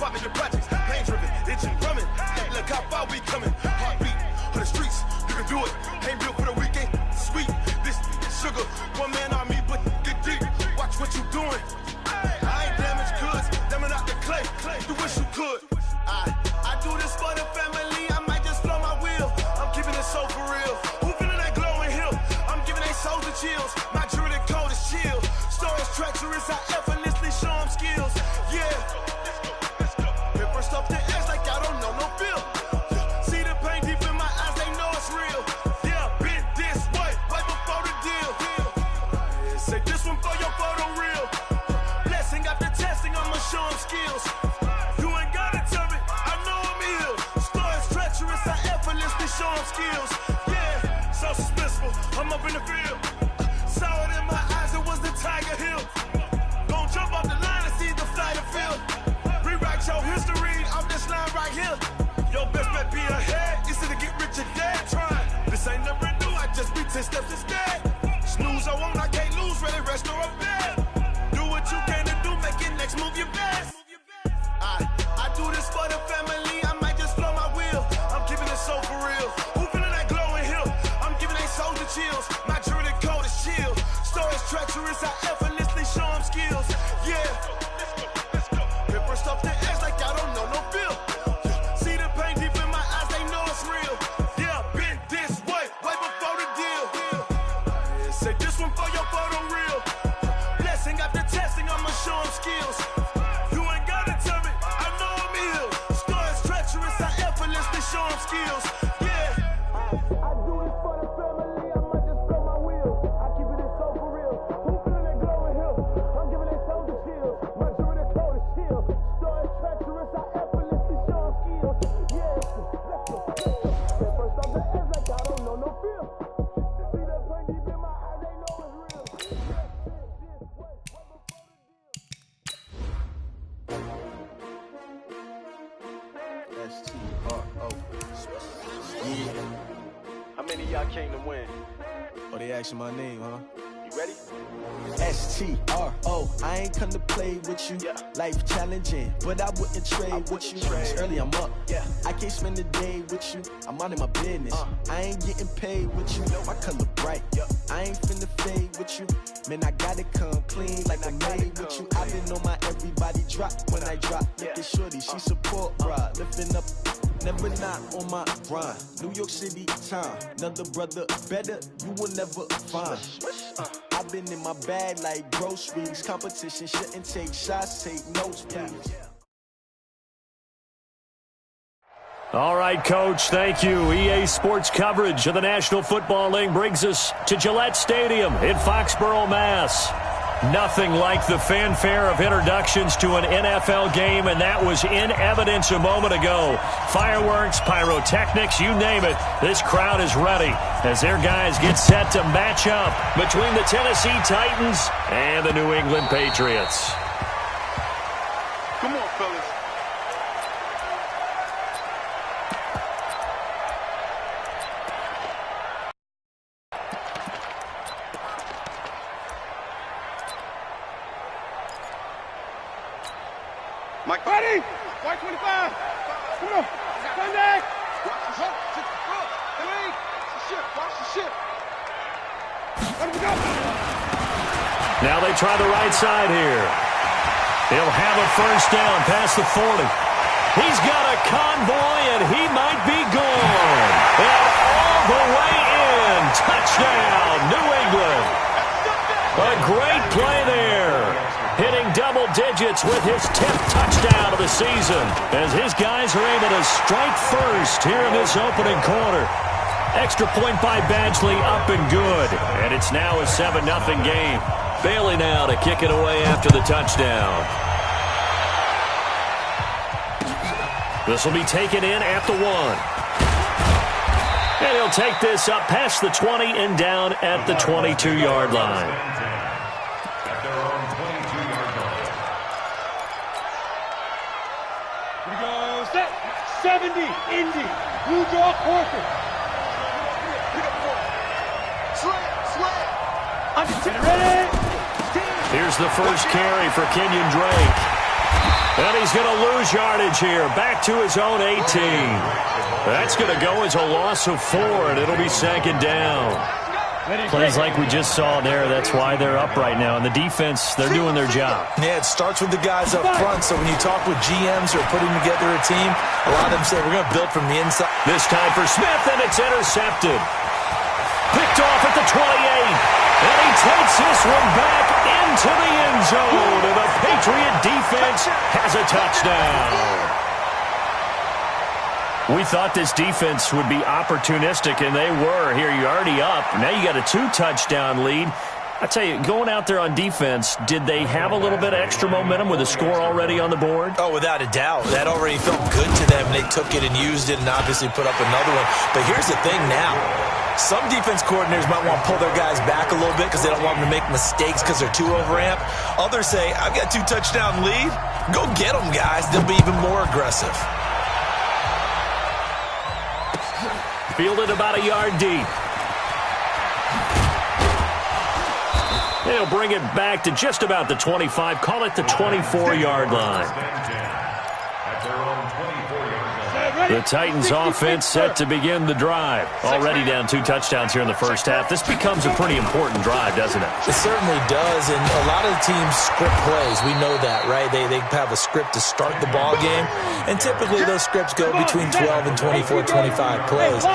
pop in the projects, pain driven, itching, drumming. Look how far we coming. Heartbeat for the streets, you can do it. Ain't built for the weekend, sweet. This sugar, one man army, but get deep. Watch what you doing. I ain't damaged goods, damn out the clay. You wish you could. I do this for the family. I might just blow my wheel. I'm keeping it so for real. Who feeling that glowing hill? I'm giving they souls the chills. My jewelry cold is chill. Stories treacherous, I effortlessly show them skills. Yeah. Paper stuff the edge like I don't know no feel. See the pain deep in my eyes, they know it's real. Yeah, been this way, way before the deal. Say this one for your photo reel. Blessing after testing, I'ma show them skills. You ain't gotta tell me, I know I'm ill. Stories treacherous, I effortlessly show them skills. Yeah, so suspenseful, I'm up in the field. Saw it in my eyes, it was the Tiger Hill. Gon' jump off the line and see the flight of field. Rewrite your history off this line right here. Your best bet be ahead, easy to get rich or dead. Trying, this ain't never new, I just be 10 steps instead. Snooze I won't, I can't lose, ready, rest or up bed. Do what you can to do, make it next move your best. I do this for the family, I might just blow my wheel. I'm keeping it so for real. Who feeling that glowing hill? I'm giving they souls the chills. My jewelry cold is chill. Stories treacherous, I effortlessly show them skills. Yeah. Paper stuff the edge like I don't know no feel. See the pain deep in my eyes, they know it's real. Yeah, been this way, way before the deal. Say this one for your photo reel. Blessing after testing, I'ma show them skills. You ain't gotta tell me, I know I'm ill. Stories treacherous, I effortlessly show them skills. Yeah. I do this for the family, I might just blow my wheel. I keep it so for real. Who feeling that glowing hill? I'm giving they souls the chills. My jewelry cold is chill. Stories treacherous, I effortlessly show them skills. Yeah, let's go. First off the edge like I don't know no feel. See that pain deep in my eyes, they know it's real. S-T-R-O. Yeah. How many of y'all came to win? Oh, they asking my name, huh? You ready? S-T-R-O. I ain't come to play with you. Yeah. Life challenging, but I wouldn't trade with you. It's early, I'm up. Yeah. I can't spend the day with you. I'm minding my business. I ain't getting paid with you. My color bright. Yeah. I ain't finna fade with you. Man, I gotta come clean like I'm made with you. I've been on my everybody drop when I drop. Look at shorty, she support, bruh. Lifting up. Never not on my grind. New York City time. Another brother better, you will never find. I've been in my bag like groceries. Competition shouldn't take shots, take notes, please. All right, Coach, thank you. EA Sports coverage of the National Football League brings us to Gillette Stadium in Foxborough, Mass. Nothing like the fanfare of introductions to an NFL game, and that was in evidence a moment ago. Fireworks, pyrotechnics, you name it. This crowd is ready as their guys get set to match up between the Tennessee Titans and the New England Patriots. Come on, fellas. Mike, ready? White 25. Come on. Sunday. Watch the ship. Watch the ship. Watch the ship. Let him go. Now they try the right side here. He'll have a first down past the 40. He's got a convoy, and he might be gone. And all the way in. Touchdown, New England. A great play there. Hitting double digits with his 10th touchdown of the season as his guys are able to strike first here in this opening quarter. Extra point by Badgley up and good. And it's now a 7-0 game. Bailey now to kick it away after the touchdown. This will be taken in at the 1. And he'll take this up past the 20 and down at the 22-yard line. 70, Indy, blue draw, Corker. Here's the first carry for Kenyon Drake. And he's going to lose yardage here. Back to his own 18. That's going to go as a loss of 4, and it'll be second down. Plays like we just saw there, that's why they're up right now. And the defense, they're doing their job. Yeah, it starts with the guys up front, so when you talk with GMs who are putting together a team, a lot of them say we're going to build from the inside. This time for Smith, and it's intercepted. Picked off at the 28. And he takes this one back into the end zone. And the Patriot defense has a touchdown. We thought this defense would be opportunistic, and they were. Here, you're already up. Now you got a 2-touchdown lead. I tell you, going out there on defense, did they have a little bit of extra momentum with a score already on the board? Oh, without a doubt. That already felt good to them. They took it and used it and obviously put up another one. But here's the thing now. Some defense coordinators might want to pull their guys back a little bit because they don't want them to make mistakes because they're too overamped. Others say, I've got a 2-touchdown lead. Go get them, guys. They'll be even more aggressive. Fielded about a yard deep. They'll bring it back to just about the 25. Call it the 24-yard line. The Titans offense set to begin the drive. Already down 2 touchdowns here in the first half. This becomes a pretty important drive, doesn't it? It certainly does, and a lot of the teams script plays. We know that, right? They have a script to start the ball game, and typically those scripts go between 12 and 24, 25 plays.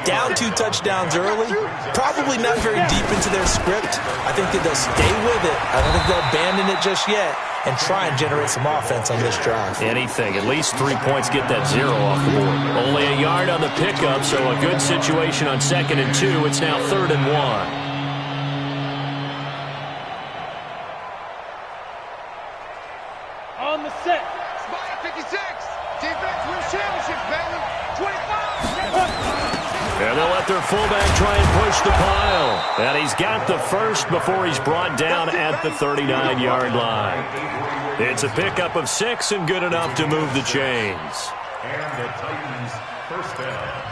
Down 2 touchdowns early, probably not very deep into their script. I think that they'll stay with it. I don't think they'll abandon it just yet and try and generate some offense on this drive. Anything. At least 3 points get that 0 off the board. Only a yard on the pickup, so a good situation on 2nd and 2. It's now 3rd and 1. On the set. Spot 56. Defense wins championship, baby. 25. And they'll let their fullback try and push the pile. And he's got the first before he's brought down at the 39-yard line. It's a pickup of 6 and good enough to move the chains. And the Titans first down.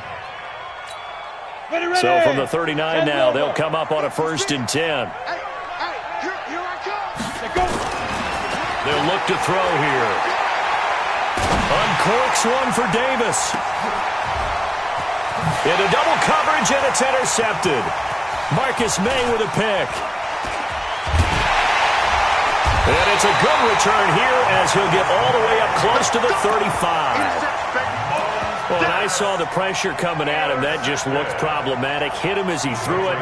So from the 39 now, they'll come up on a 1st and 10. Here I come. They'll look to throw here. Uncorks one for Davis. Into double coverage, and it's intercepted. Marcus May with a pick. And it's a good return here as he'll get all the way up close to the 35. Well, and I saw the pressure coming at him. That just looked problematic. Hit him as he threw it,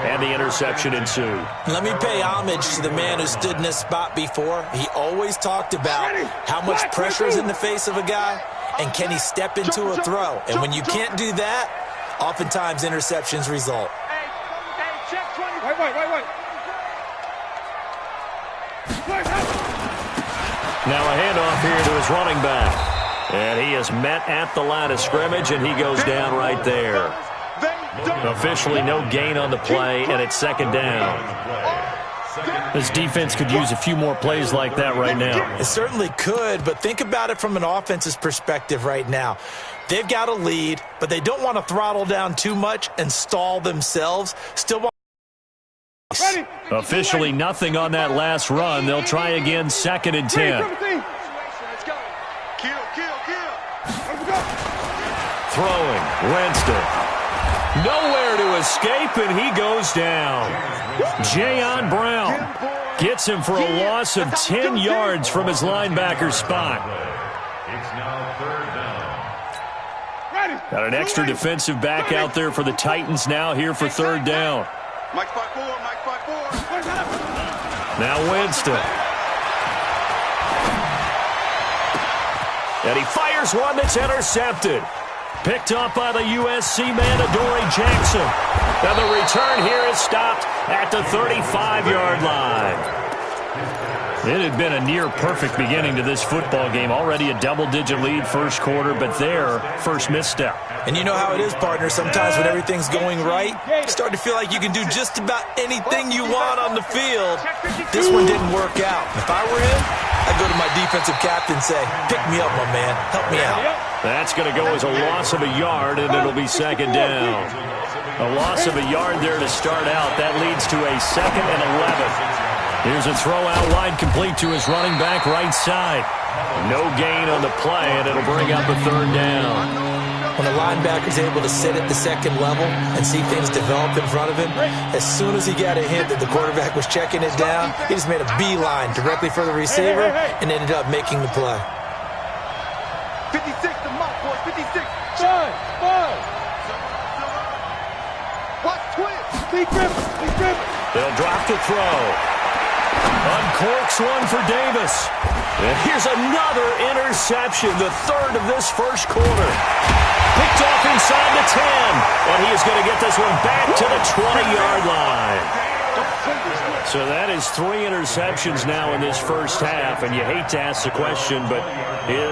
and the interception ensued. Let me pay homage to the man who stood in this spot before. He always talked about how much pressure is in the face of a guy, and can he step into a throw? And when you can't do that, oftentimes interceptions result. Wait. Now a handoff here to his running back. And he is met at the line of scrimmage, and he goes down right there. Officially no gain on the play, and it's 2nd down. This defense could use a few more plays like that right now. It certainly could, but think about it from an offense's perspective right now. They've got a lead, but they don't want to throttle down too much and stall themselves. Still want. Officially nothing on that last run. They'll try again, 2nd and 10. Throwing, Winston. Nowhere to escape, and he goes down. Jayon Brown gets him for a loss of 10 yards from his linebacker spot. It's now 3rd down. Got an extra defensive back out there for the Titans now here for 3rd down. Mike 5-4. Now Winston. And he fires one that's intercepted. Picked up by the USC man, Adoree Jackson. And the return here is stopped at the 35-yard line. It had been a near-perfect beginning to this football game. Already a double-digit lead first quarter, but their first misstep. And you know how it is, partner. Sometimes when everything's going right, you start to feel like you can do just about anything you want on the field. This one didn't work out. If I were him, I'd go to my defensive captain and say, pick me up, my man. Help me out. That's going to go as a loss of a yard, and it'll be 2nd down. A loss of a yard there to start out. That leads to a 2nd and 11. Here's a throw out wide, complete to his running back right side. No gain on the play, and it'll bring up a third down. When a linebacker's able to sit at the second level and see things develop in front of him, as soon as he got a hint that the quarterback was checking it down, he just made a beeline directly for the receiver and ended up making the play. 56 to Mott, boys. 56. Five. Watch twitch. Be driven. They'll drop the throw. Uncorks one for Davis. And here's another interception, the third of this first quarter. Picked off inside the 10. And he is going to get this one back to the 20-yard line. So that is 3 interceptions now in this first half. And you hate to ask the question, but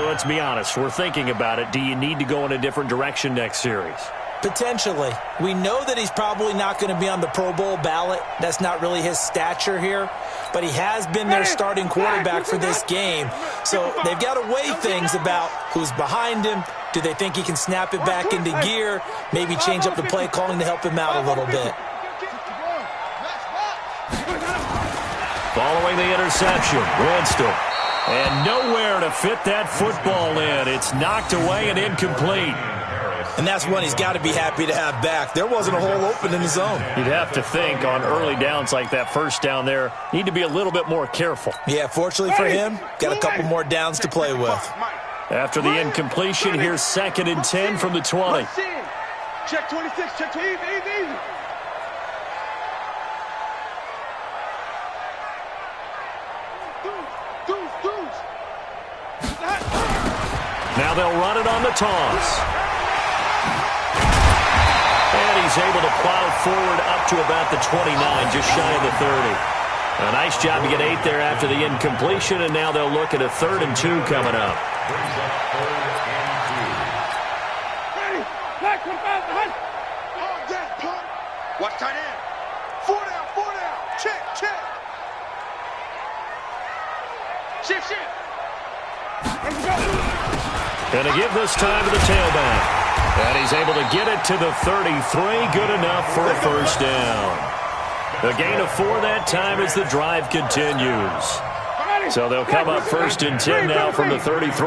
let's be honest. We're thinking about it. Do you need to go in a different direction next series? Potentially. We know that he's probably not going to be on the Pro Bowl ballot. That's not really his stature here. But he has been their starting quarterback for this game. So they've got to weigh things about who's behind him. Do they think he can snap it back into gear? Maybe change up the play calling to help him out a little bit. Following the interception, Winston. And nowhere to fit that football in. It's knocked away and incomplete. And that's one he's got to be happy to have back. There wasn't a hole open in the zone. You'd have to think on early downs like that first down there, need to be a little bit more careful. Yeah, fortunately for him, got a couple more downs to play with. After the incompletion, here's 2nd and 10 from the 20. Check 26. Check 20. Easy. Now they'll run it on the toss. And he's able to plow forward up to about the 29, just shy of the 30. A nice job to get 8 there after the incompletion, and now they'll look at a 3rd and 2 coming up. Ready. Black, 1,000. On that punt. Watch tight end. 4 down. Check. Shift. And to give this time to the tailback. And he's able to get it to the 33. Good enough for a first down. A gain of 4 that time as the drive continues. So they'll come up 1st and 10 now from the 33. You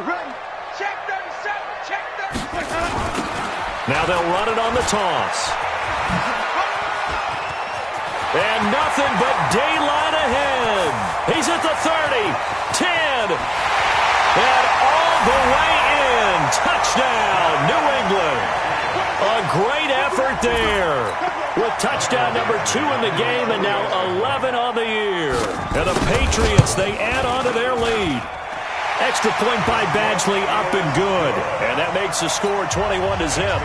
ready? Check 37. Now they'll run it on the toss. And nothing but daylight ahead. He's at the 30, 10, and all the way in. Touchdown, New England. A great effort there. With touchdown number 2 in the game and now 11 on the year. And the Patriots, they add on to their lead. Extra point by Badgley, up and good. And that makes the score 21-0.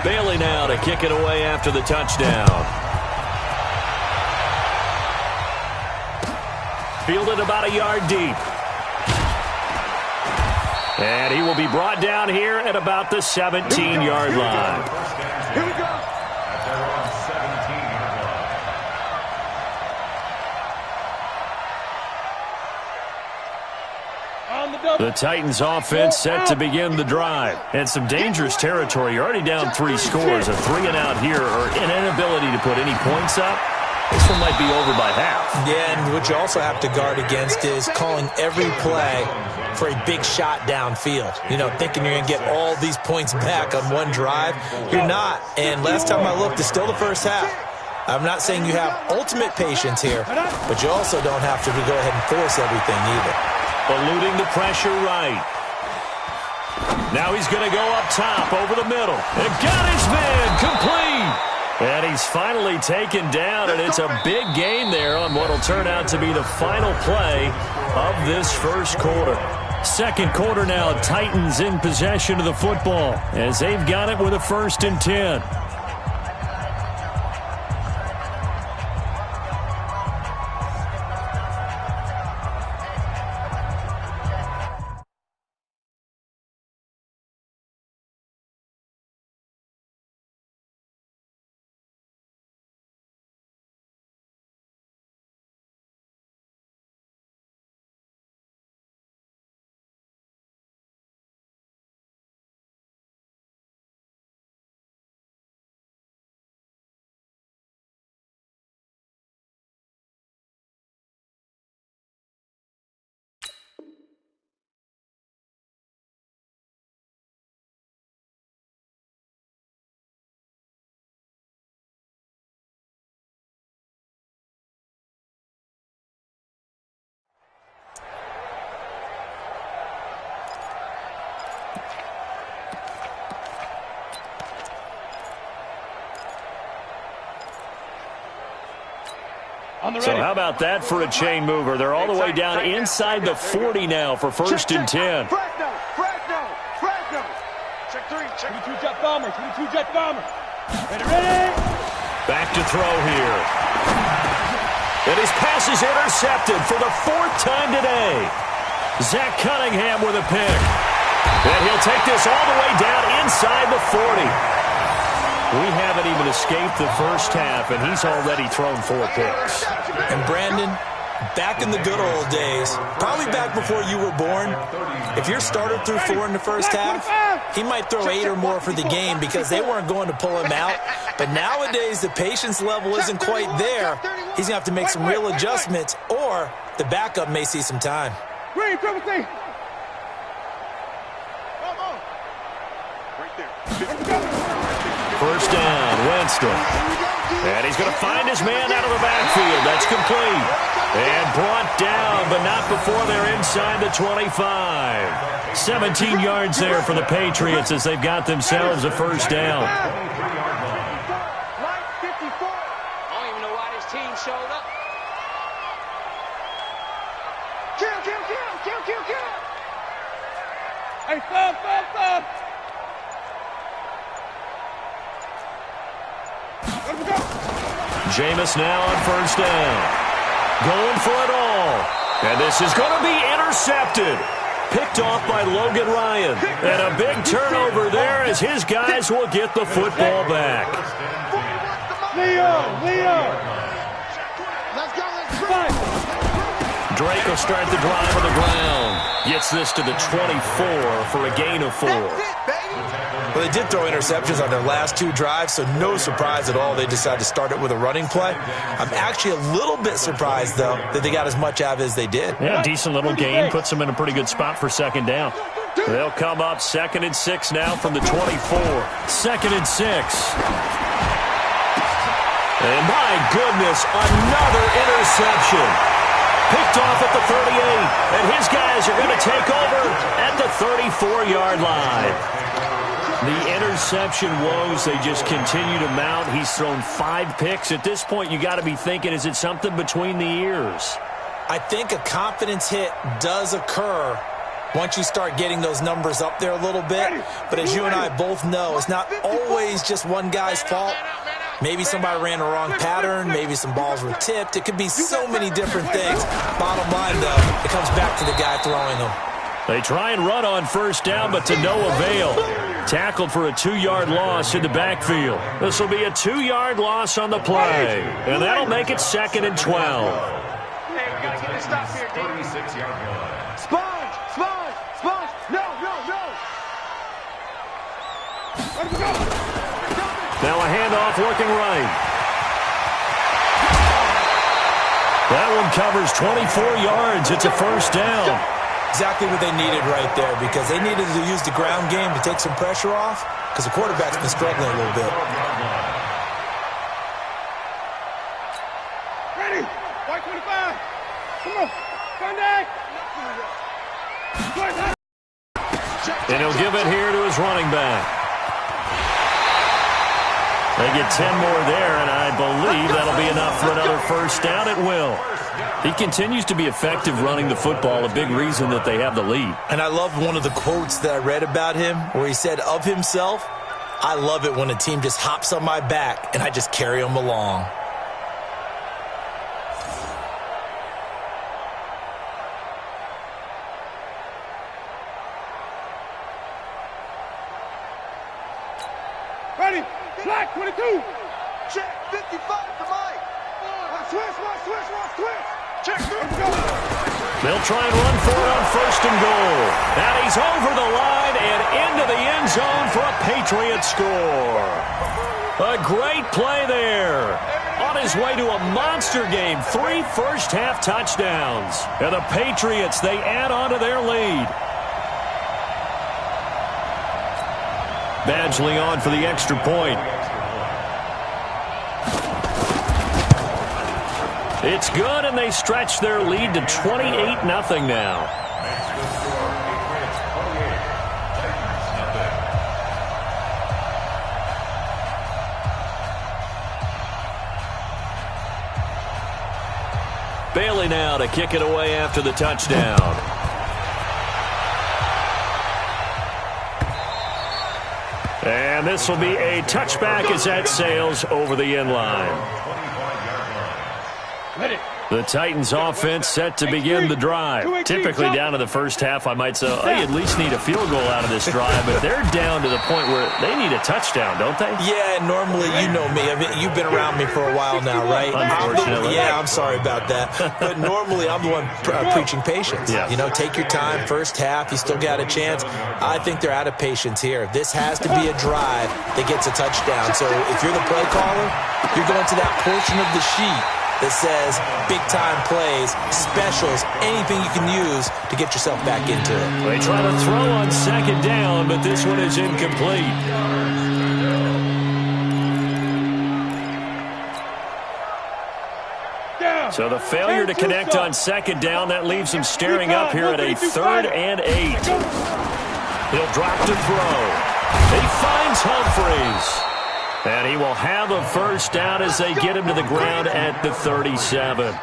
Bailey now to kick it away after the touchdown. Fielded about a yard deep. And he will be brought down here at about the 17-yard line. Here we go. The Titans offense set to begin the drive. And some dangerous territory. You're already down 3 scores. A 3-and-out here or an inability to put any points up. This one might be over by half. Yeah, and what you also have to guard against is calling every play for a big shot downfield. You know, thinking you're going to get all these points back on one drive. You're not. And last time I looked, it's still the first half. I'm not saying you have ultimate patience here, but you also don't have to go ahead and force everything either. Eluding the pressure right. Now he's going to go up top over the middle. And got his man complete. And he's finally taken down, and it's a big gain there on what will turn out to be the final play of this first quarter. Second quarter now, Titans in possession of the football as they've got it with a 1st and 10. So how about that for a chain mover? They're all the way down inside the 40 now for 1st and 10. Check 3. 22 jet bomber. 22 jet bomber. Ready? Back to throw here. And his pass is intercepted for the 4th time today. Zach Cunningham with a pick. And he'll take this all the way down inside the 40. We haven't even escaped the first half, and he's already thrown 4 picks. And Brandon, back in the good old days, probably back before you were born, if your starter threw 4 in the first half, he might throw 8 or more for the game because they weren't going to pull him out. But nowadays, the patience level isn't quite there. He's going to have to make some real adjustments, or the backup may see some time. First down, Winston. And he's going to find his man out of the backfield. That's complete. And brought down, but not before they're inside the 25. 17 yards there for the Patriots as they've got themselves a first down. I don't even know why this team showed up. Kill. Hey, stop. Jameis now on first down. Going for it all. And this is going to be intercepted. Picked off by Logan Ryan. And a big turnover there as his guys will get the football back. Leo. Let's go. Drake will start the drive on the ground. Gets this to the 24 for a gain of 4. Well, they did throw interceptions on their last 2 drives, so no surprise at all they decided to start it with a running play. I'm actually a little bit surprised, though, that they got as much out of it as they did. Yeah, decent little gain. Puts them in a pretty good spot for second down. They'll come up 2nd and 6 now from the 24. 2nd and 6. And my goodness, another interception. Picked off at the 38, and his guys are going to take over at the 34-yard line. The interception woes, they just continue to mount. He's thrown 5 picks. At this point, you got to be thinking, is it something between the ears? I think a confidence hit does occur once you start getting those numbers up there a little bit. But as you and I both know, it's not always just one guy's fault. Maybe somebody ran a wrong pattern. Maybe some balls were tipped. It could be so many different things. Bottom line, though, it comes back to the guy throwing them. They try and run on first down, but to no avail. Tackled for a 2-yard loss in the backfield. This will be a 2-yard loss on the play. And that'll make it 2nd and 12. Hey, we got to get this stop here, dude. 36-yard line. Sponge. No. Let him go. Now a handoff working right. That one covers 24 yards. It's a first down. Exactly what they needed right there, because they needed to use the ground game to take some pressure off, because the quarterback's been struggling a little bit. Ready. White 25. Come on. Contact. And he'll give it here to his running back. They get 10 more there, and I believe that'll be enough for another first down. It will. He continues to be effective running the football, a big reason that they have the lead. And I love one of the quotes that I read about him where he said of himself, "I love it when a team just hops on my back and I just carry them along." Ready. Black 22. Check 55 to Mike. Switch. Check. Let's go. They'll try and run for it on 1st and goal. And he's over the line and into the end zone for a Patriot score. A great play there. On his way to a monster game, 3 first-half touchdowns. And the Patriots, they add on to their lead. Badgley on for the extra point. It's good, and they stretch their lead to 28-0 now. Bailey now to kick it away after the touchdown. And this will be a touchback as that sails over the end line. The Titans offense set to begin the drive. Typically down to the first half, I might say, oh, you at least need a field goal out of this drive, but they're down to the point where they need a touchdown, don't they? Yeah, normally, you know me. I mean, you've been around me for a while now, right? Unfortunately. I'm sorry about that. But normally, I'm the one preaching patience. Yeah. You know, take your time. First half, you still got a chance. I think they're out of patience here. This has to be a drive that gets a touchdown. So if you're the play caller, you're going to that portion of the sheet that says big-time plays, specials, anything you can use to get yourself back into it. They try to throw on second down, but this one is incomplete. So the failure to connect on second down, that leaves him staring up here at a 3rd and 8. He'll drop to throw. He finds Humphries. And he will have a first down as they get him to the ground at the 37.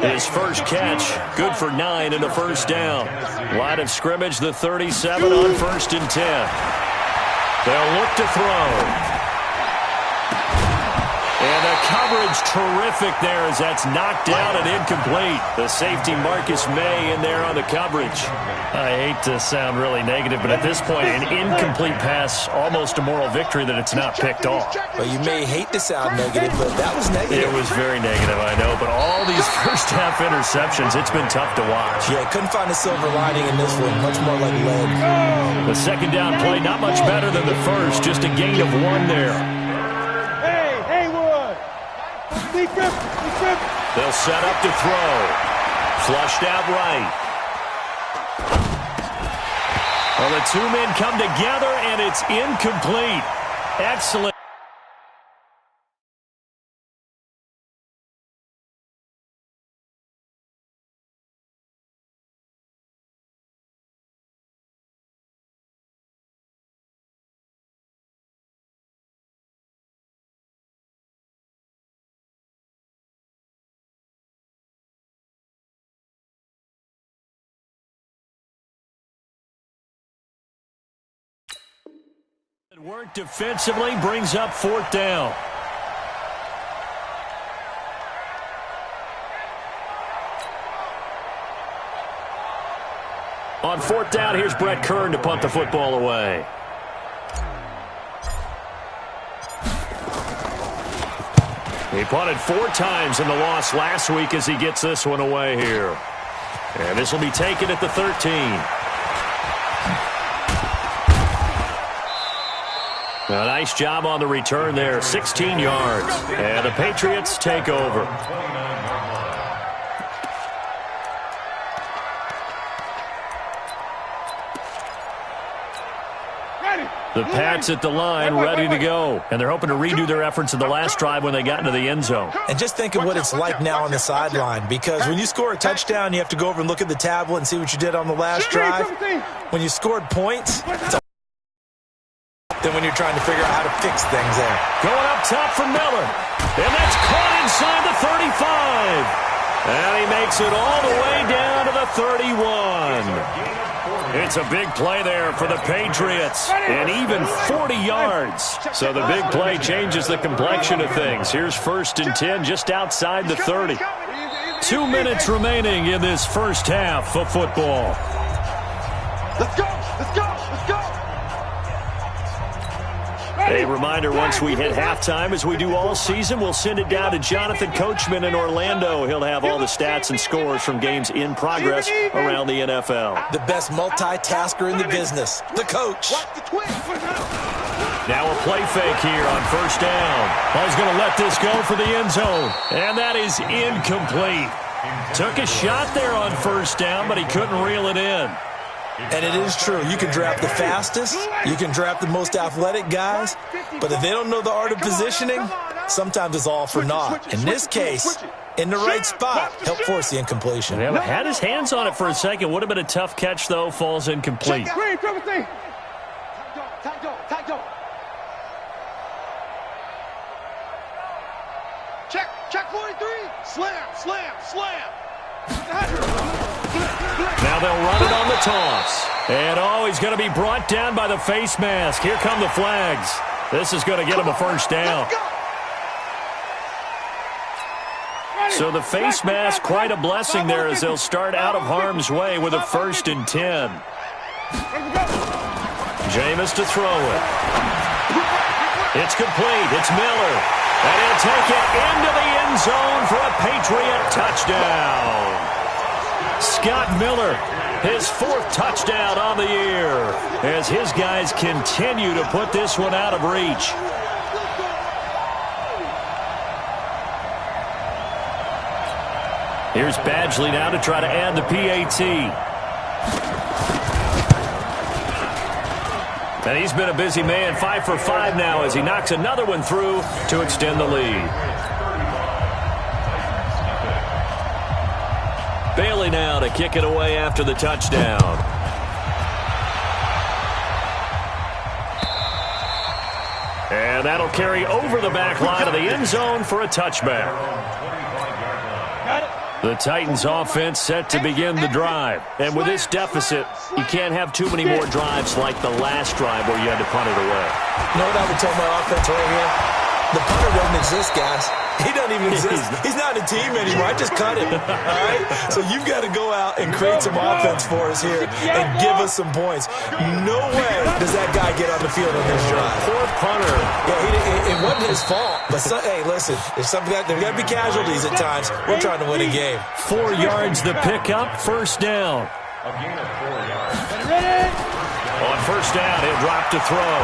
His first catch, good for 9 and a first down. Line of scrimmage, the 37 on 1st and 10. They'll look to throw. And the coverage terrific there as that's knocked down and incomplete. The safety Marcus May in there on the coverage. I hate to sound really negative, but at this point, an incomplete pass, almost a moral victory that it's not picked off. Well, you may hate to sound negative, but that was negative. It was very negative, I know, but all these first half interceptions, it's been tough to watch. Yeah, couldn't find a silver lining in this one. Much more like lead. The second down play, not much better than the first, just a gain of 1 there. They'll set up to throw. Flushed out right. Well, the two men come together, and it's incomplete. Excellent. Work defensively brings up 4th down. On 4th down, here's Brett Kern to punt the football away. He punted 4 times in the loss last week as he gets this one away here. And this will be taken at the 13. A nice job on the return there, 16 yards. And the Patriots take over. The Pats at the line, ready to go. And they're hoping to redo their efforts in the last drive when they got into the end zone. And just think of what it's like now on the sideline, because when you score a touchdown, you have to go over and look at the tablet and see what you did on the last drive. When you scored points, it's a than when you're trying to figure out how to fix things there. Going up top for Miller. And that's caught inside the 35. And he makes it all the way down to the 31. It's a big play there for the Patriots. And even 40 yards. So the big play changes the complexion of things. Here's 1st and 10 just outside the 30. 2 minutes remaining in this first half of football. Let's go! Let's go! Let's go! A reminder, once we hit halftime, as we do all season, we'll send it down to Jonathan Coachman in Orlando. He'll have all the stats and scores from games in progress around the NFL. The best multitasker in the business, the coach. Now a play fake here on 1st down. Well, he's going to let this go for the end zone. And that is incomplete. Took a shot there on 1st down, but he couldn't reel it in. And it is true. You can draft the fastest. You can draft the most athletic guys. But if they don't know the art of positioning, sometimes it's all for naught. In this case, in the right spot, help force the incompletion. Yeah, had his hands on it for a second. Would have been a tough catch, though. Falls incomplete. Check 43. Slam. Now they'll run it on the toss. And, he's going to be brought down by the face mask. Here come the flags. This is going to get him a first down. So the face mask, quite a blessing there as they'll start out of harm's way with a 1st and 10. Jameis to throw it. It's complete. It's Miller. And he'll take it into the end zone for a Patriot touchdown. Scott Miller, his 4th touchdown on the year as his guys continue to put this one out of reach. Here's Badgley now to try to add the PAT. And he's been a busy man, 5 for 5 now as he knocks another one through to extend the lead. Bailey now to kick it away after the touchdown. And that'll carry over the back line of the end zone for a touchback. The Titans offense set to begin the drive. And with this deficit, you can't have too many more drives like the last drive where you had to punt it away. You know what I would tell my offense right here? The punter doesn't exist, guys. He doesn't even exist. He's not a team anymore. I just cut him. All right? So you've got to go out and create some offense for us here and give us some points. No way does that guy get on the field on this drive. Poor punter. Yeah, it wasn't his fault. But, hey, listen, there's got to be casualties at times. We're trying to win a game. 4 yards the pickup, first down. A gain of 4 yards. On first down, he'll drop to throw.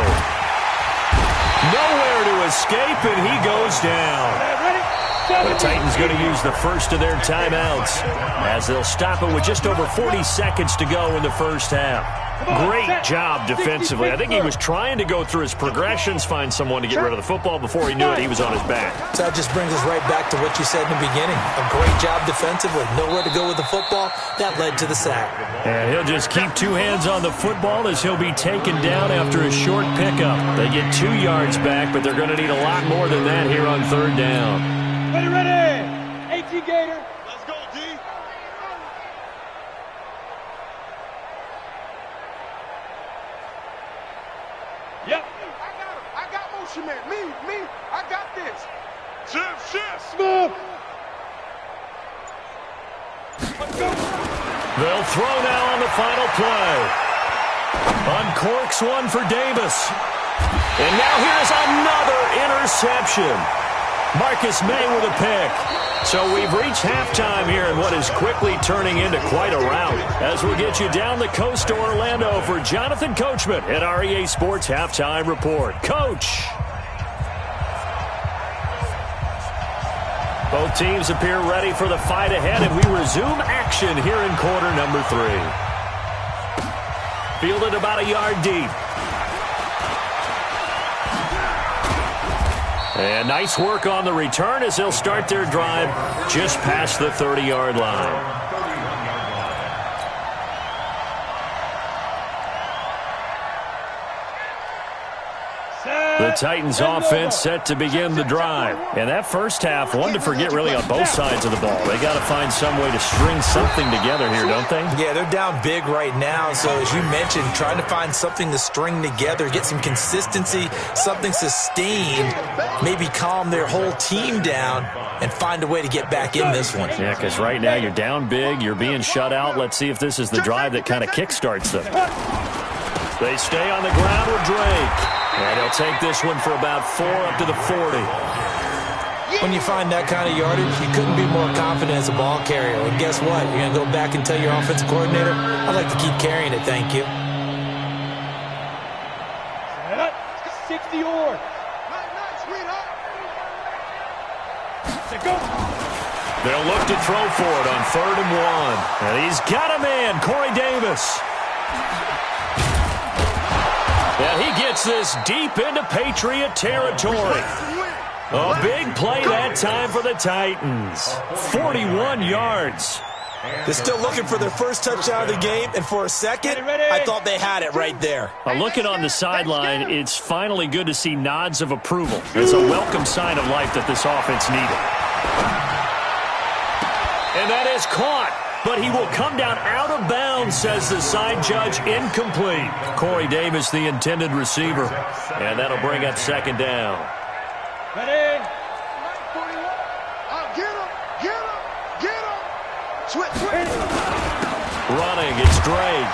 Nowhere to escape, and he goes down. The Titans going to use the first of their timeouts as they'll stop it with just over 40 seconds to go in the first half. Great job defensively. I think he was trying to go through his progressions, find someone to get rid of the football. Before he knew it, he was on his back. So that just brings us right back to what you said in the beginning. A great job defensively. Nowhere to go with the football. That led to the sack. And he'll just keep 2 hands on the football as he'll be taken down after a short pickup. They get 2 yards back, but they're going to need a lot more than that here on third down. Ready. 18 Gator. Let's go, D. Yep. I got motion, man. Me. I got this. Shift. Smooth. They'll throw now on the final play. Uncorks one for Davis. And now here's another interception. Marcus May with a pick. So we've reached halftime here in what is quickly turning into quite a rout. As we'll get you down the coast to Orlando for Jonathan Coachman at our EA Sports Halftime Report. Coach. Both teams appear ready for the fight ahead, and we resume action here in quarter number 3. Fielded about a yard deep. And nice work on the return as they'll start their drive just past the 30-yard line. The Titans offense set to begin the drive. And that first half, one to forget really on both sides of the ball. They got to find some way to string something together here, don't they? Yeah, they're down big right now. So as you mentioned, trying to find something to string together, get some consistency, something sustained, maybe calm their whole team down and find a way to get back in this one. Yeah, because right now you're down big, you're being shut out. Let's see if this is the drive that kind of kickstarts them. They stay on the ground with Drake. And he'll take this one for about 4 up to the 40. When you find that kind of yardage, you couldn't be more confident as a ball carrier. And guess what? You're going to go back and tell your offensive coordinator, I'd like to keep carrying it, thank you. 60 or. They'll look to throw for it on 3rd and 1. And he's got a man, Corey Davis. And he gets this deep into Patriot territory. A big play that time for the Titans. 41 yards. They're still looking for their first touchdown of the game, and for a second, I thought they had it right there. Looking on the sideline, it's finally good to see nods of approval. It's a welcome sign of life that this offense needed. And that is caught. But he will come down out of bounds, says the side judge. Incomplete. Corey Davis, the intended receiver. And that'll bring up second down. Ready? Get him. Switch. Running, it's Drake.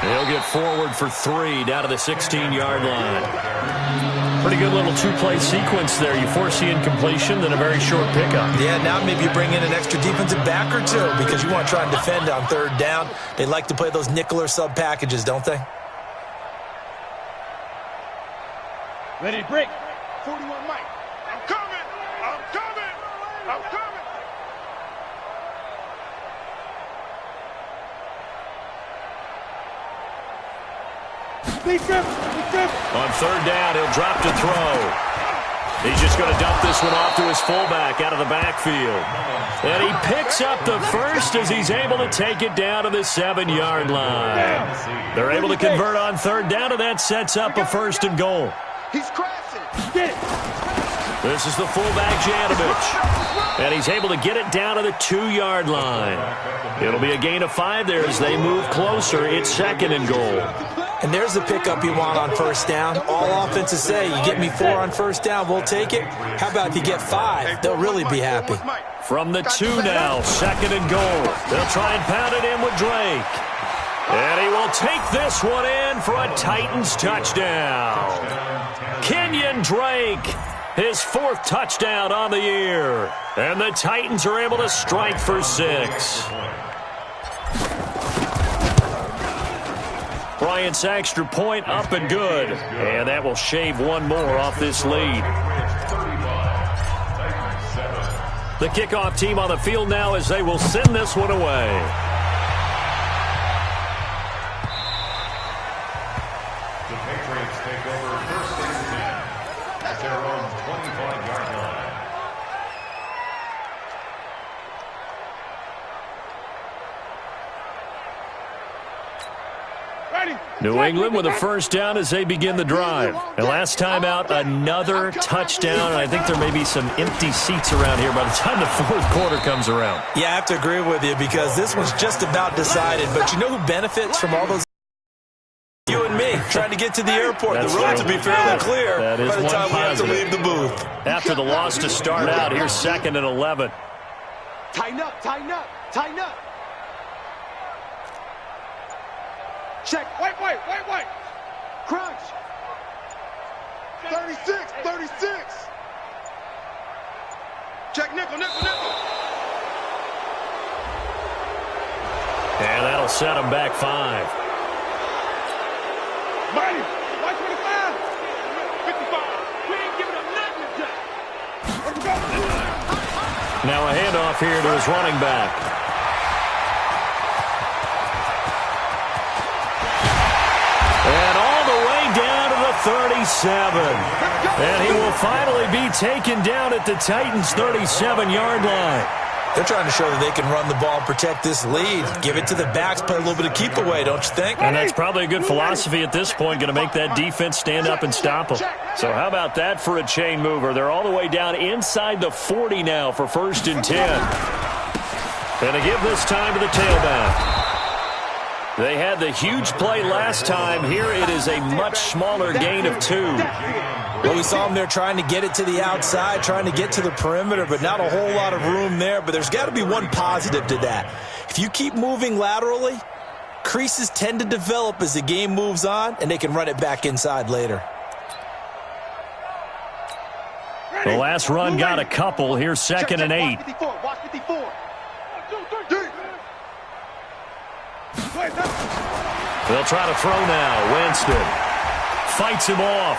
He'll get forward for 3 down to the 16-yard line. Pretty good little two-play sequence there. You force the incompletion, then a very short pickup. Yeah, now maybe you bring in an extra defensive back or two because you want to try and defend on third down. They like to play those nickel or sub packages, don't they? Ready to break. 41 Mike. I'm coming. On third down, he'll drop to throw. He's just going to dump this one off to his fullback out of the backfield. And he picks up the first as he's able to take it down to the 7-yard line. They're able to convert on third down, and that sets up a 1st and goal. He's crashing. Get it. This is the fullback, Janovich. And he's able to get it down to the 2-yard line. It'll be a gain of 5 there as they move closer. It's 2nd and goal. And there's the pickup you want on first down. All offenses say, you get me 4 on first down, we'll take it. How about if you get 5? They'll really be happy. From the 2 now, 2nd and goal. They'll try and pound it in with Drake. And he will take this one in for a Titans touchdown. Kenyon Drake, his 4th touchdown on the year. And the Titans are able to strike for 6. Bryant's extra point up and good. And that will shave one more off this lead. The kickoff team on the field now as they will send this one away. The Patriots take over 1st and 10 at their own 25-yard line. New England with a 1st down as they begin the drive. And last time out, another touchdown. And I think there may be some empty seats around here by the time the 4th quarter comes around. Yeah, I have to agree with you because this one's just about decided. But you know who benefits from all those? You and me trying to get to the airport. The roads will be fairly clear by the time we have to leave the booth. After the loss to start out, here's 2nd and 11. Tighten up. Check. Wait. Crunch. 36. Check nickel. And that'll set him back 5. Mighty. 125. 55. We ain't giving him nothing today. Let's go. Now a handoff here to his running back. And all the way down to the 37. And he will finally be taken down at the Titans' 37-yard line. They're trying to show that they can run the ball and protect this lead. Give it to the backs, play a little bit of keep away, don't you think? And that's probably a good philosophy at this point, going to make that defense stand up and stop them. So how about that for a chain mover? They're all the way down inside the 40 now for 1st and 10. And to give this time to the tailback. They had the huge play last time. Here it is a much smaller gain of 2. Well, we saw them there trying to get it to the outside, trying to get to the perimeter, but not a whole lot of room there. But there's got to be one positive to that. If you keep moving laterally, creases tend to develop as the game moves on, and they can run it back inside later. The last run got a couple. Here's 2nd and 8. Watch 54. They'll try to throw now. Winston fights him off.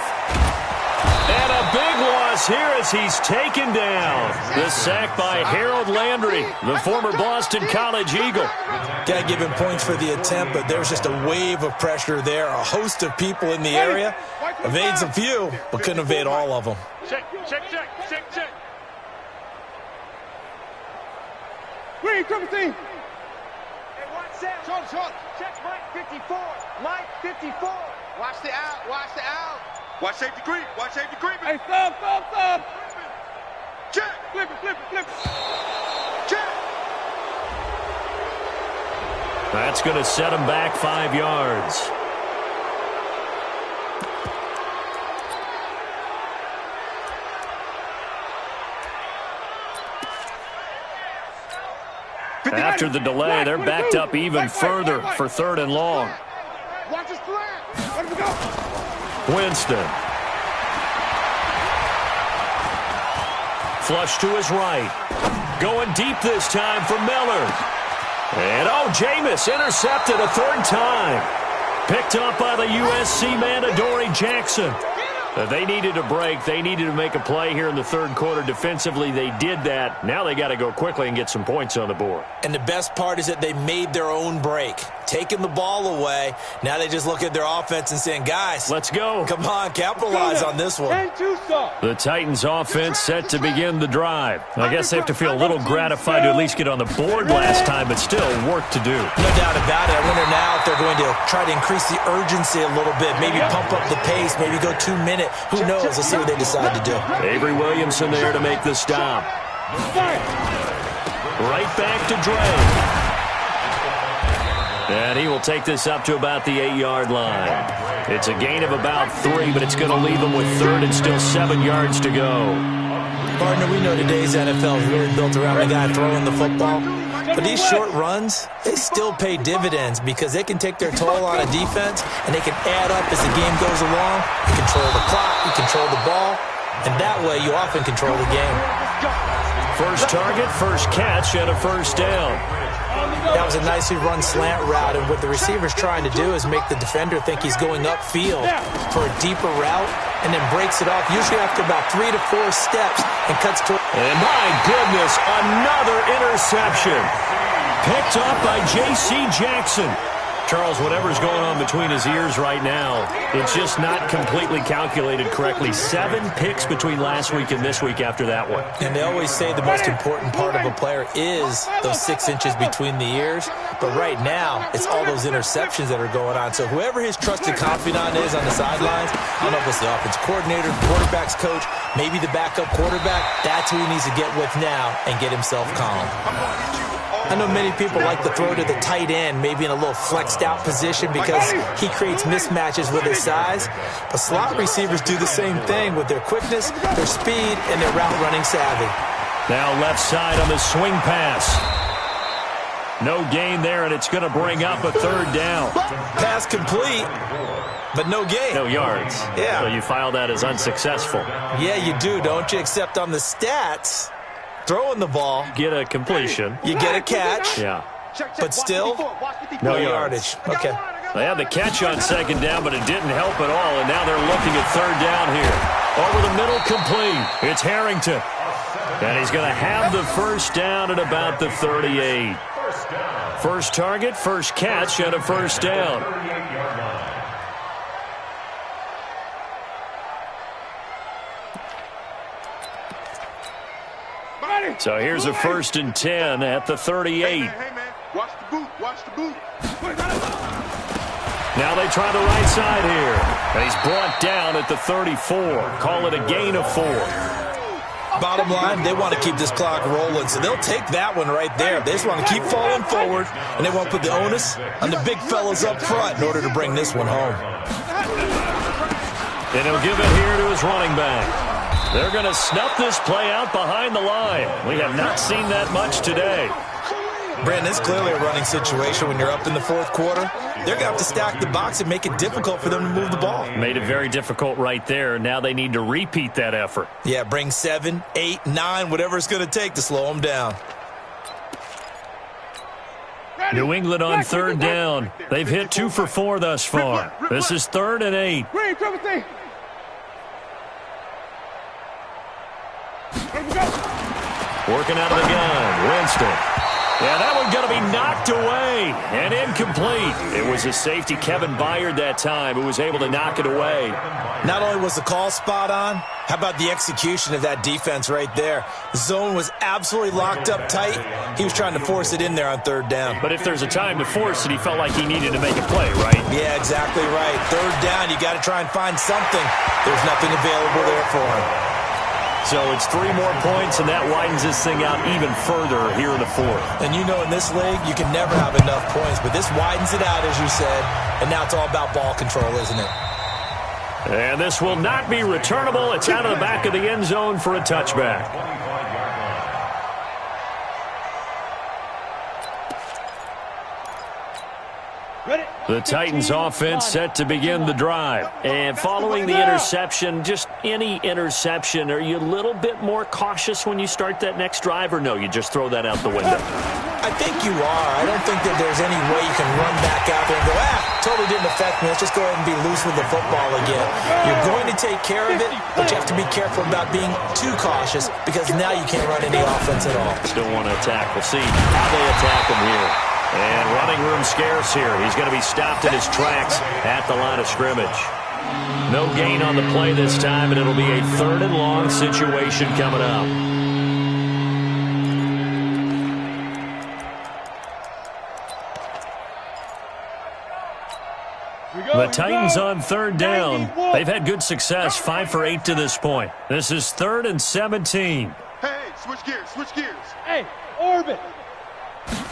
And a big loss here as he's taken down. The sack by Harold Landry, the former Boston College Eagle. Got to give him points for the attempt, but there's just a wave of pressure there. A host of people in the area. Evades a few, but couldn't evade all of them. Check. Green, triple team. Short. Check Mike 54. Mike 54. Watch the out. Watch safety creep. Hey, stop. Check. Flip it. Check. That's going to set him back 5 yards. After the delay, they're backed up even further for 3rd and long. Watch his flag. Let him go. Winston. Flush to his right. Going deep this time for Miller. And, Jameis intercepted a 3rd time. Picked up by the USC man, Adoree Jackson. They needed a break. They needed to make a play here in the 3rd quarter. Defensively, they did that. Now they got to go quickly and get some points on the board. And the best part is that they made their own break. Taking the ball away. Now they just look at their offense and saying, guys, let's go. Come on, capitalize on this one. The Titans offense set to begin the drive. I guess they have to feel a little gratified to at least get on the board last time, but still work to do. No doubt about it. I wonder now if they're going to try to increase the urgency a little bit, maybe pump up the pace, maybe go 2-minute. Who knows? Let's see what they decide to do. Avery Williamson there to make the stop. Right back to Dre. And he will take this up to about the 8-yard line. It's a gain of about 3, but it's going to leave him with 3rd and still 7 yards to go. Partner, we know today's NFL is really built around the guy throwing the football. But these short runs, they still pay dividends because they can take their toll on a defense and they can add up as the game goes along. You control the clock, you control the ball, and that way you often control the game. First target, first catch, and a 1st down. That was a nicely run slant route, and what the receiver's trying to do is make the defender think he's going upfield for a deeper route and then breaks it off, usually after about 3 to 4 steps, and cuts to. And my goodness, another interception. Picked up by J.C. Jackson. Charles, whatever's going on between his ears right now, it's just not completely calculated correctly. 7 picks between last week and this week after that one. And they always say the most important part of a player is those 6 inches between the ears. But right now, it's all those interceptions that are going on. So whoever his trusted confidant is on the sidelines, I don't know if it's the offensive coordinator, the quarterback's coach, maybe the backup quarterback, that's who he needs to get with now and get himself calm. I know many people like to throw to the tight end, maybe in a little flexed out position because he creates mismatches with his size. But slot receivers do the same thing with their quickness, their speed, and their route running savvy. Now left side on the swing pass. No gain there, and it's going to bring up a 3rd down. Pass complete, but no gain. No yards. Yeah. So you file that as unsuccessful. Yeah, you do, don't you? Except on the stats, throwing the ball. Get a completion. You get a catch. Yeah. But still, no yardage. Okay. They had the catch on 2nd down, but it didn't help at all, and now they're looking at 3rd down here. Over the middle, complete. It's Harrington. And he's going to have the 1st down at about the 38. First target, first catch, and a 1st down. So here's a 1st and 10 at the 38. Hey, man. Watch the boot. Watch the boot. Now they try the right side here. And he's brought down at the 34. Call it a gain of 4. Bottom line, they want to keep this clock rolling, so they'll take that one right there. They just want to keep falling forward, and they want to put the onus on the big fellas up front in order to bring this one home. And he'll give it here to his running back. They're going to snuff this play out behind the line. We have not seen that much today. Brandon, it's clearly a running situation when you're up in the 4th quarter. They're going to have to stack the box and make it difficult for them to move the ball. Made it very difficult right there. Now they need to repeat that effort. Yeah, bring 7, 8, 9, whatever it's going to take to slow them down. New England on 3rd down. They've hit 2 for 4 thus far. This is 3rd and 8. Working out of the gun, Winston. Yeah, that one going to be knocked away and incomplete. It was a safety, Kevin Byard, that time, who was able to knock it away. Not only was the call spot on, how about the execution of that defense right there? The zone was absolutely locked up tight. He was trying to force it in there on 3rd down. But if there's a time to force it, he felt like he needed to make a play, right? Yeah, exactly right. 3rd down, you got to try and find something. There's nothing available there for him. So it's 3 more points, and that widens this thing out even further here in the fourth. And you know in this league, you can never have enough points, but this widens it out, as you said, and now it's all about ball control, isn't it? And this will not be returnable. It's out of the back of the end zone for a touchback. The Titans offense set to begin the drive. And following the interception, just any interception, are you a little bit more cautious when you start that next drive, or no, you just throw that out the window? I think you are. I don't think that there's any way you can run back out there and go, totally didn't affect me. Let's just go ahead and be loose with the football again. You're going to take care of it, but you have to be careful about being too cautious because now you can't run any offense at all. Still want to attack. We'll see how they attack him here. And running room scarce here. He's going to be stopped in his tracks at the line of scrimmage. No gain on the play this time, and it'll be a 3rd and long situation coming up. The Titans on 3rd down. They've had good success, 5 for 8 to this point. This is 3rd and 17. Hey, switch gears, switch gears. Hey, orbit.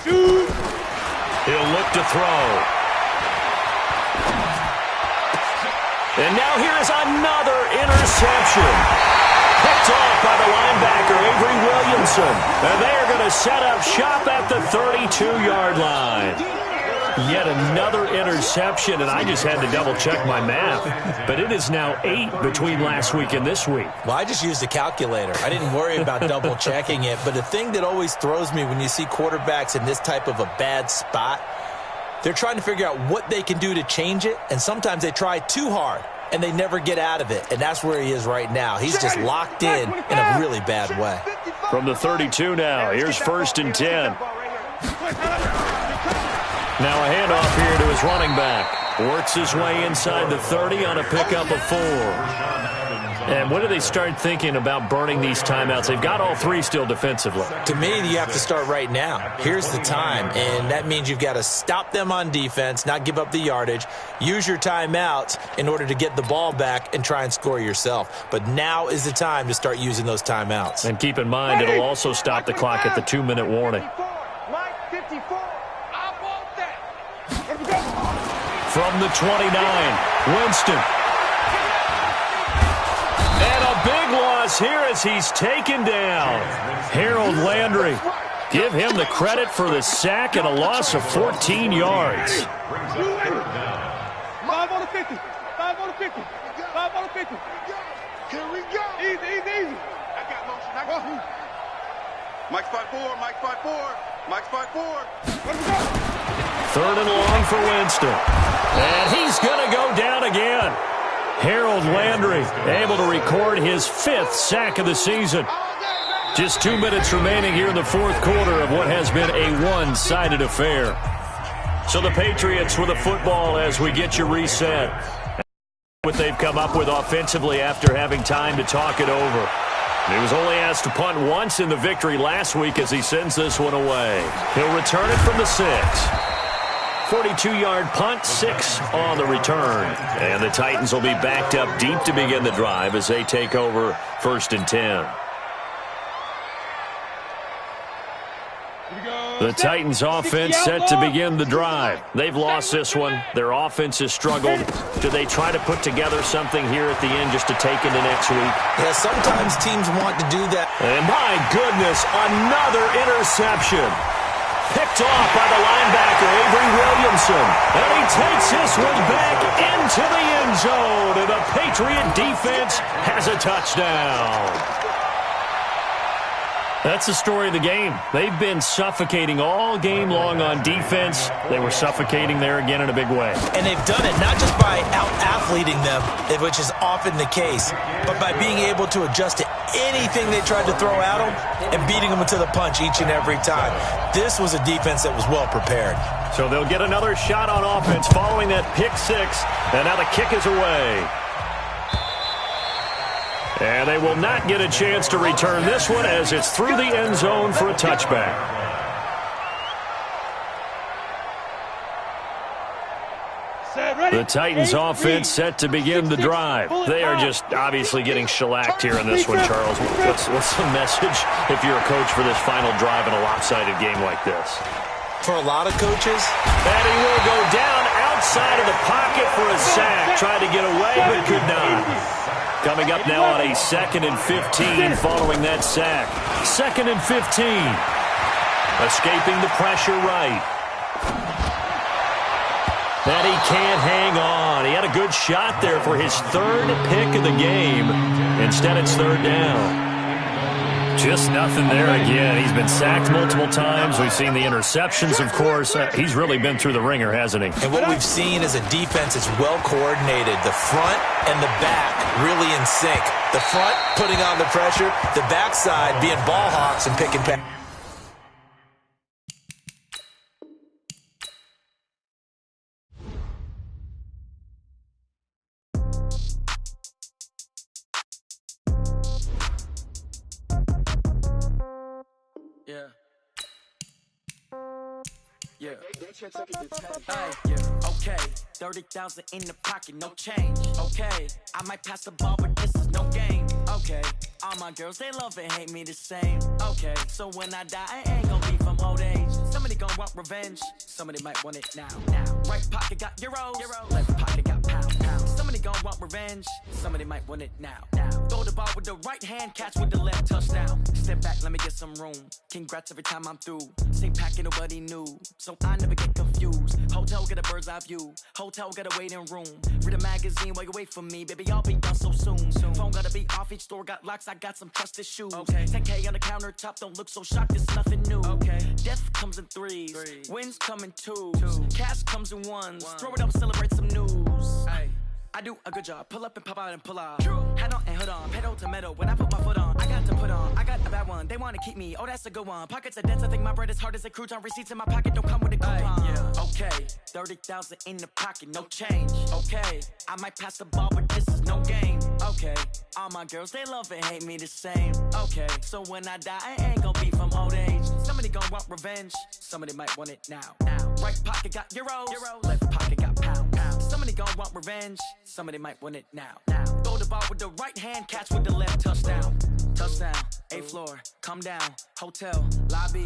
Shoot. He'll look to throw. And now here is another interception. Picked off by the linebacker, Avery Williamson. And they are going to set up shop at the 32-yard line. Yet another interception, and I just had to double-check my math. But it is now 8 between last week and this week. Well, I just used a calculator. I didn't worry about double-checking it. But the thing that always throws me when you see quarterbacks in this type of a bad spot, they're trying to figure out what they can do to change it, and sometimes they try too hard, and they never get out of it. And that's where he is right now. He's just locked in a really bad way. From the 32 now, here's 1st and 10. Now a handoff here to his running back. Works his way inside the 30 on a pickup of 4. And when do they start thinking about burning these timeouts? They've got all 3 still defensively. To me, you have to start right now. Here's the time, and that means you've got to stop them on defense, not give up the yardage, use your timeouts in order to get the ball back and try and score yourself. But now is the time to start using those timeouts. And keep in mind, it'll also stop the clock at the 2-minute warning. From the 29, Winston. And a big loss here as he's taken down. Harold Landry. Give him the credit for the sack and a loss of 14 yards. 5 on the 50. 5 on the 50. 5 on the 50. Here we go. Easy. I got motion. Mike's 5-4. Mike's 5-4. Mike's 5-4. 3rd and long for Winston. And he's going to go down again. Harold Landry able to record his 5th sack of the season. Just 2 minutes remaining here in the 4th quarter of what has been a one-sided affair. So the Patriots with the football as we get you reset. What they've come up with offensively after having time to talk it over. He was only asked to punt once in the victory last week as he sends this one away. He'll return it from the 6. 42-yard punt, 6 on the return. And the Titans will be backed up deep to begin the drive as they take over 1st and 10. The Titans offense set to begin the drive. They've lost this one. Their offense has struggled. Do they try to put together something here at the end just to take into next week? Yeah, sometimes teams want to do that. And my goodness, another interception. Picked off by the linebacker, Avery Williamson. And he takes this one back into the end zone. And the Patriot defense has a touchdown. That's the story of the game. They've been suffocating all game long on defense. They were suffocating there again in a big way. And they've done it not just by out-athleting them, which is often the case, but by being able to adjust to anything they tried to throw at them and beating them to the punch each and every time. This was a defense that was well prepared. So they'll get another shot on offense following that pick 6. And now the kick is away. And they will not get a chance to return this one as it's through the end zone for a touchback. The Titans offense set to begin the drive. They are just obviously getting shellacked here in this one, Charles. What's the message if you're a coach for this final drive in a lopsided game like this? For a lot of coaches. And he will go down outside of the pocket for a sack. Tried to get away, but could not. Coming up now on a 2nd and 15 following that sack. 2nd and 15. Escaping the pressure right. And he can't hang on. He had a good shot there for his 3rd pick of the game. Instead, it's 3rd down. Just nothing there again. He's been sacked multiple times. We've seen the interceptions, of course. He's really been through the ringer, hasn't he? And what we've seen is a defense that's well coordinated. The front and the back really in sync. The front putting on the pressure. The backside being ball hawks and picking pass. Okay, 30,000 in the pocket, no change. Okay, I might pass the ball, but this is no game. Okay, all my girls, they love and hate me the same. Okay, so when I die, I ain't gonna be from old age. Somebody gonna want revenge, somebody might want it now. Right pocket got euros, left pocket got pounds. Somebody gonna want revenge, somebody might want it now. Throw the ball with the right hand, catch with the left, touchdown. Step back, let me get some room. Congrats every time I'm through. Same packet, nobody knew, so I never get confused. Hotel get a bird's eye view. Hotel got a waiting room. Read a magazine while you wait for me, baby. I'll be done so soon. Phone gotta be off. Each store got locks. I got some trusted shoes. 10K on the countertop. Don't look so shocked. It's nothing new. Death comes in threes. Wins come in twos. Cash comes in ones. Throw it up, celebrate some news. I do a good job. Pull up and pop out and pull out. Hat on and hood on. Pedal to metal. When I put my foot on, I got to put on. I got a bad one. They want to keep me. Oh, that's a good one. Pockets are dense. I think my bread is hard as a crouton. Receipts in my pocket don't come with a coupon. Okay, 30,000 in the pocket, no change. Okay, I might pass the ball, but this is no game. Okay, all my girls, they love and hate me the same. Okay, so when I die, I ain't gonna be from old age. Somebody gonna want revenge. Somebody might want it now. Right pocket got euros. Left pocket got pounds. Somebody gonna want revenge. Somebody might want it now. Throw the ball with the right hand, catch with the left, touchdown. Touchdown, 8th floor, come down, hotel, lobby.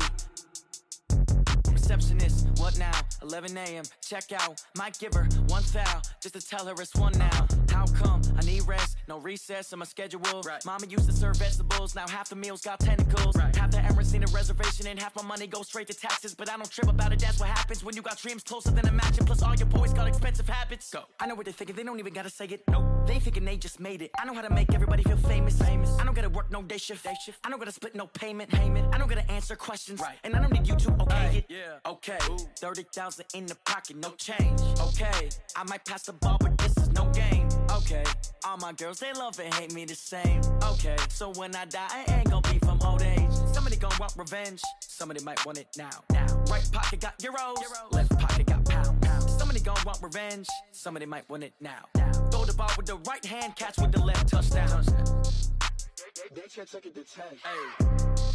Receptionist, what now? 11 a.m. Check out. Might give her one foul just to tell her it's one now. How come? I need rest, no recess in my schedule. Mama used to serve vegetables, now half the meals got tentacles. Half the Emirates need a reservation and half my money goes straight to taxes. But I don't trip about it, that's what happens when you got dreams closer than a match. Plus all your boys got expensive habits. Go. I know what they're thinking, they don't even gotta say it. Nope. They thinking they just made it. I know how to make everybody feel famous. I don't gotta work no day shift. I don't gotta split no payment. I don't gotta answer questions. And I don't need you to okay it. Okay, 30,000 in the pocket, no change. Okay, I might pass the ball, but this is no game. Okay, all my girls, they love and hate me the same. Okay, so when I die, I ain't gonna be from old age. Somebody gonna want revenge, somebody might want it now. Right pocket got euros, left pocket got pounds. Somebody gonna want revenge, somebody might want it now. Throw the ball with the right hand, catch with the left, touchdown. They can't take it to 10.